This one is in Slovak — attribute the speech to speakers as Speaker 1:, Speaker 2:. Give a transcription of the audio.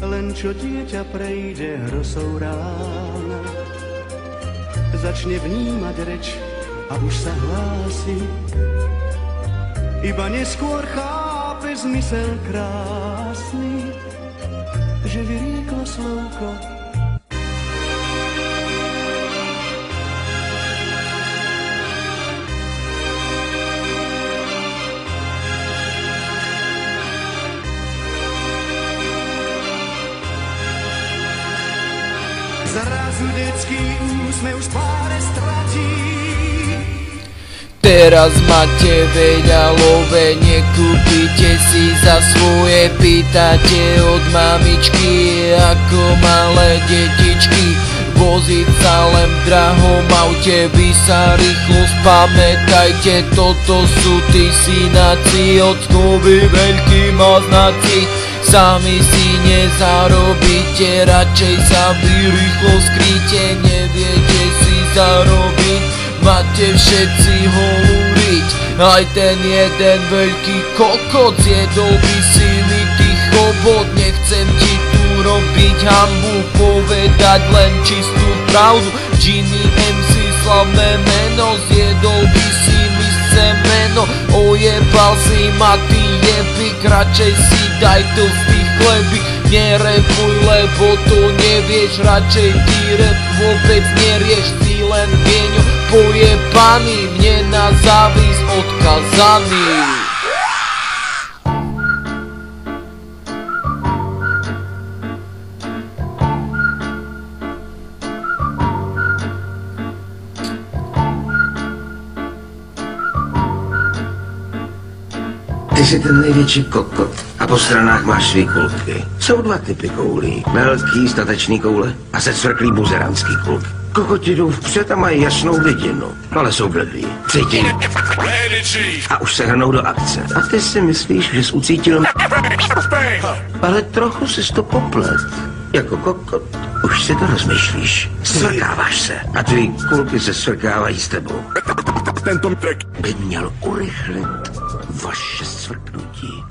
Speaker 1: len čo dieťa prejde hrosou rána, začne vnímať reč a už sa hlási. Iba neskôr chápe zmysel krásny, že vyrieklo slovko. Zrazu detský úsmev z tváre stratí.
Speaker 2: Teraz máte veľa love, nekúpite si za svoje, pýtate od mamičky ako malé detičky. Voziť sa len v drahom aute, vy sa rýchlo spamätajte, toto sú tí synáci, ockovi veľkí maznáci. Sami si nezarobíte, radšej sa vy rýchlo skryte, neviete si zarobiť, máte všetci holúriť. Aj ten jeden veľký kokot zjedol by si mi tých chobot. Nechcem ti tu robiť hanbu, povedať len čistú pravdu. Jimmy MC slavné meno, zjedol by si mi semeno, ojebal si ma ty jebik, radšej si daj to z tých chlebík. Nerepuj, lebo to nevieš, radšej ty rap vôbec nerieš, si len geňo pojebaný, mne na závis odkazaný.
Speaker 3: Ty jsi ten největší kokot a po stranách máš svý kulky. Jsou dva typy koulí. Velký statečný koule a secvrklý buzeranský kluk. Kokoti jdou vpřed a mají jasnou vidinu, ale jsou blbý. Cítí. A už se hrnou do akce. A ty si myslíš, že jsi ucítil... Ale trochu jsi to poplet. Jako kokot. Už si to rozmýšlíš. Svrkáváš se. A tvý kulky se svrkávají s tebou. Tento by měl urychlit vaše svrknutí.